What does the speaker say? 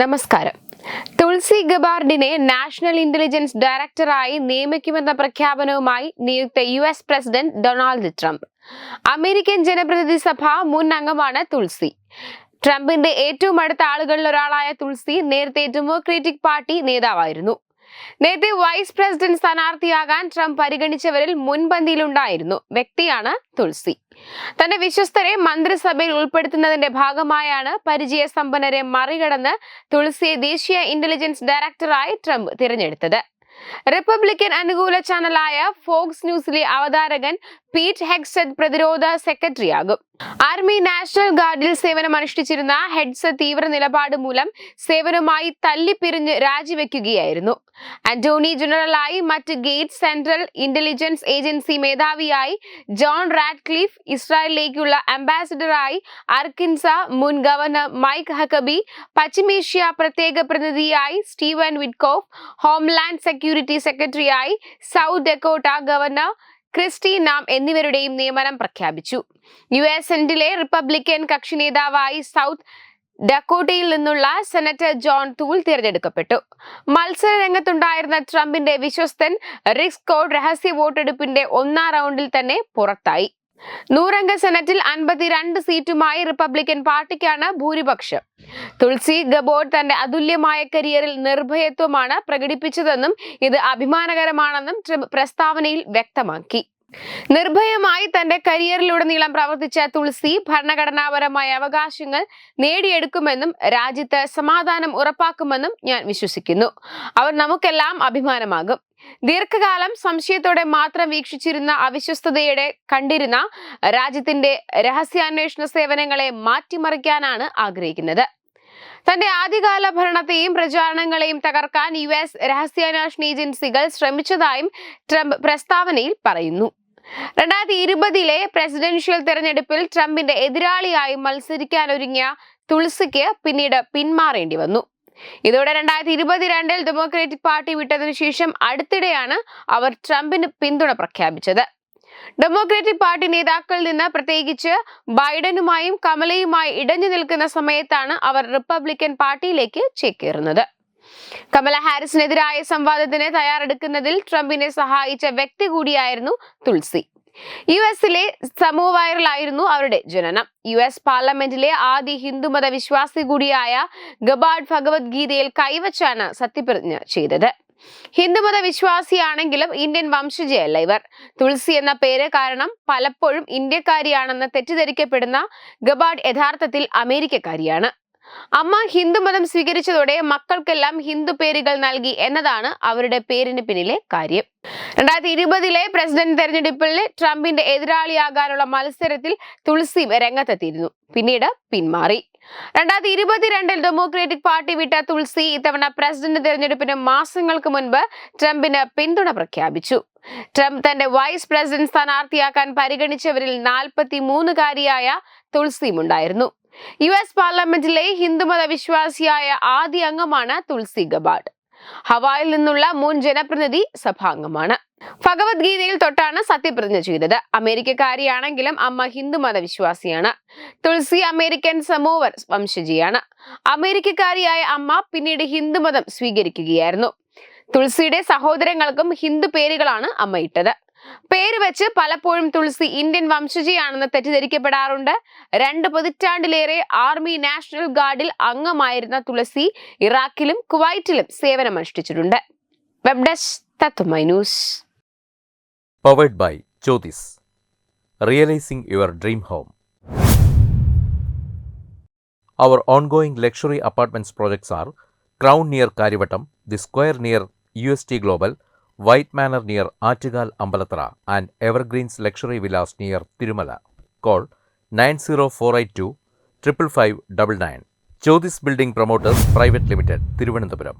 നമസ്കാരം. തുളസി ഗബാർഡിനെ national intelligence ഡയറക്ടറായി നിയമിക്കുമെന്ന പ്രഖ്യാപനവുമായി നിയുക്ത US president Donald Trump. American ജനപ്രതിനിധി സഭ മുൻ അംഗമാണ് തുളസി. ട്രംപിന്റെ ഏറ്റവും അടുത്ത ആളുകളിൽ ഒരാളായ തുളസി നേരത്തെ ഡെമോക്രാറ്റിക് പാർട്ടി നേതാവായിരുന്നു. നേരത്തെ വൈസ് പ്രസിഡന്റ് സ്ഥാനാർത്ഥിയാകാൻ ട്രംപ് പരിഗണിച്ചവരിൽ മുൻപന്തിയിലുണ്ടായിരുന്നു വ്യക്തിയാണ് തുളസി. തന്റെ വിശ്വസ്തരെ മന്ത്രിസഭയിൽ ഉൾപ്പെടുത്തുന്നതിന്റെ ഭാഗമായാണ് പരിചയസമ്പന്നരെ മറികടന്ന് തുളസിയെ ദേശീയ ഇന്റലിജൻസ് ഡയറക്ടറായി ട്രംപ് തിരഞ്ഞെടുത്തത്. റിപ്പബ്ലിക്കൻ അനുകൂല ചാനലായ ഫോക്സ് ന്യൂസിലെ അവതാരകൻ പീറ്റ് ഹെഗ്സെറ്റ് പ്രതിരോധ സെക്രട്ടറിയാകും. ആർമി നാഷണൽ ഗാർഡിൽ സേവനമനുഷ്ഠിച്ചിരുന്ന ഹെഗ്സെറ്റ് തീവ്ര നിലപാട് മൂലം സേവനവുമായി തല്ലിപ്പിരിഞ്ഞ് രാജിവെക്കുകയായിരുന്നു. അറ്റോർണി ജനറലായി മറ്റ് ഗേറ്റ്സ്, സെൻട്രൽ ഇന്റലിജൻസ് ഏജൻസി മേധാവിയായി ജോൺ റാഡ്ക്ലിഫ്, ഇസ്രായേലിലേക്കുള്ള അംബാസിഡറായി അർക്കിൻസ, മുൻ ഗവർണർ മൈക്ക് ഹക്കബി, പശ്ചിമേഷ്യ പ്രത്യേക പ്രതിനിധിയായി സ്റ്റീവൻ വിറ്റ്കോഫ്, ഹോംലാൻഡ് സെക്യൂരിറ്റി സെക്രട്ടറിയായി സൗത്ത് ഡക്കോട്ട ഗവർണർ ക്രിസ്റ്റി നാം എന്നിവരുടെയും നിയമനം പ്രഖ്യാപിച്ചു. US സെനറ്റിലെ റിപ്പബ്ലിക്കൻ കക്ഷി നേതാവായി സൗത്ത് ഡക്കോട്ടയിൽ നിന്നുള്ള സെനറ്റർ ജോൺ തൂൾ തിരഞ്ഞെടുക്കപ്പെട്ടു. മത്സര രംഗത്തുണ്ടായിരുന്ന ട്രംപിന്റെ വിശ്വസ്തൻ റിക് സ്കോട്ട് രഹസ്യ വോട്ടെടുപ്പിന്റെ ഒന്നാം റൗണ്ടിൽ തന്നെ പുറത്തായി. 100-അംഗ സെനറ്റിൽ 52 സീറ്റുമായി റിപ്പബ്ലിക്കൻ പാർട്ടിക്കാണ് ഭൂരിപക്ഷം. തുളസി ഗബാർഡ് തന്റെ അതുല്യമായ കരിയറിൽ നിർഭയത്വമാണ് പ്രകടിപ്പിച്ചതെന്നും ഇത് അഭിമാനകരമാണെന്നും ട്രംപ് പ്രസ്താവനയിൽ വ്യക്തമാക്കി. നിർഭയമായി തന്റെ കരിയറിലുടനീളം പ്രവർത്തിച്ച തുളസി ഭരണഘടനാപരമായ അവകാശങ്ങൾ നേടിയെടുക്കുമെന്നും രാജ്യത്ത് സമാധാനം ഉറപ്പാക്കുമെന്നും ഞാൻ വിശ്വസിക്കുന്നു. അവർ നമുക്കെല്ലാം അഭിമാനമാകും. ദീർഘകാലം സംശയത്തോടെ മാത്രം വീക്ഷിച്ചിരുന്ന അവിശ്വസ്തതയുടെ കണ്ടിരുന്ന രാജ്യത്തിന്റെ രഹസ്യാന്വേഷണ സേവനങ്ങളെ മാറ്റിമറിക്കാനാണ് ആഗ്രഹിക്കുന്നത്. തന്റെ ആദ്യകാല ഭരണത്തെയും പ്രചാരണങ്ങളെയും തകർക്കാൻ US രഹസ്യാന്വേഷണ ഏജൻസികൾ ശ്രമിച്ചതായും ട്രംപ് പ്രസ്താവനയിൽ പറയുന്നു. 2020 പ്രസിഡൻഷ്യൽ തെരഞ്ഞെടുപ്പിൽ ട്രംപിന്റെ എതിരാളിയായി മത്സരിക്കാനൊരുങ്ങിയ തുളസിക്ക് പിന്നീട് പിന്മാറേണ്ടി വന്നു. ഇതോടെ 2022 ഡെമോക്രാറ്റിക് പാർട്ടി വിട്ടതിനു ശേഷം അടുത്തിടെയാണ് അവർ ട്രംപിന് പിന്തുണ പ്രഖ്യാപിച്ചത്. ഡെമോക്രാറ്റിക് പാർട്ടി നേതാക്കളിൽ നിന്ന് പ്രത്യേകിച്ച് ബൈഡനുമായും കമലയുമായി ഇടഞ്ഞു നിൽക്കുന്ന സമയത്താണ് അവർ റിപ്പബ്ലിക്കൻ പാർട്ടിയിലേക്ക് ചേക്കേറുന്നത്. കമല ഹാരിസിനെതിരായ സംവാദത്തിന് തയ്യാറെടുക്കുന്നതിൽ ട്രംപിനെ സഹായിച്ച വ്യക്തി കൂടിയായിരുന്നു തുളസി. US-ലെ സമൂഹ വൈറലായിരുന്നു അവരുടെ ജനനം. US പാർലമെന്റിലെ ആദ്യ ഹിന്ദുമത വിശ്വാസി കൂടിയായ ഗബാർഡ് ഭഗവത്ഗീതയിൽ കൈവച്ചാണ് സത്യപ്രതിജ്ഞ ചെയ്തത്. ഹിന്ദുമത വിശ്വാസിയാണെങ്കിലും ഇന്ത്യൻ വംശജയല്ല ഇവർ. തുളസി എന്ന പേര് കാരണം പലപ്പോഴും ഇന്ത്യക്കാരിയാണെന്ന് തെറ്റിദ്ധരിക്കപ്പെടുന്ന ഗബാർഡ് യഥാർത്ഥത്തിൽ അമേരിക്കക്കാരിയാണ്. അമ്മ ഹിന്ദുമതം സ്വീകരിച്ചതോടെ മക്കൾക്കെല്ലാം ഹിന്ദു പേരുകൾ നൽകി എന്നതാണ് അവരുടെ പേരിന് പിന്നിലെ കാര്യം. 2020 പ്രസിഡന്റ് തെരഞ്ഞെടുപ്പിൽ ട്രംപിന്റെ എതിരാളിയാകാനുള്ള മത്സരത്തിൽ തുളസി രംഗത്തെത്തിയിരുന്നു. പിന്നീട് പിന്മാറി. 2022 ഡെമോക്രാറ്റിക് പാർട്ടി വിട്ട തുളസി ഇത്തവണ പ്രസിഡന്റ് തെരഞ്ഞെടുപ്പിന് മാസങ്ങൾക്ക് മുൻപ് ട്രംപിന് പിന്തുണ പ്രഖ്യാപിച്ചു. ട്രംപ് തന്റെ വൈസ് പ്രസിഡന്റ് സ്ഥാനാർത്ഥിയാക്കാൻ പരിഗണിച്ചവരിൽ 43-കാരിയായ തുളസിയും ഉണ്ടായിരുന്നു. US പാർലമെന്റിലെ ഹിന്ദുമത വിശ്വാസിയായ ആദ്യ അംഗമാണ് തുളസി ഗബാർഡ്. ഹവായിൽ നിന്നുള്ള മുൻ ജനപ്രതിനിധി സഭാംഗമാണ്. ഭഗവത്ഗീതയിൽ തൊട്ടാണ് സത്യപ്രതിജ്ഞ ചെയ്തത്. അമേരിക്കക്കാരിയാണെങ്കിലും അമ്മ ഹിന്ദുമത വിശ്വാസിയാണ്. തുളസി അമേരിക്കൻ സമോവർ വംശജിയാണ്. അമേരിക്കക്കാരിയായ അമ്മ പിന്നീട് ഹിന്ദുമതം സ്വീകരിക്കുകയായിരുന്നു. തുളസിയുടെ സഹോദരങ്ങൾക്കും ഹിന്ദു പേരുകളാണ് അമ്മ ഇട്ടത്. പേര് വെച്ച് പലപ്പോഴും തുളസി ഇന്ത്യൻ വംശജയാണെന്ന് തെറ്റിദ്ധരിക്കപ്പെടാറുണ്ട്. 2 പതിറ്റാണ്ടിലേറെ ആർമി നാഷണൽ ഗാർഡിൽ അംഗമായിരുന്ന തുളസി ഇറാഖിലും കുവൈറ്റിലും സേവനമനുഷ്ഠിച്ചിട്ടുണ്ട്. Web desk Tattvamayi news. Powered by Jyothis. Realizing your dream home. Our ongoing luxury apartments projects are Crown near Karivattam, The Square near UST Global, White Manor near Attigal Ambalatra, and Evergreens Luxury Villas near Tirumala. Call 90482 55599. Jyothis Building Promoters Private Limited, Thiruvananthapuram.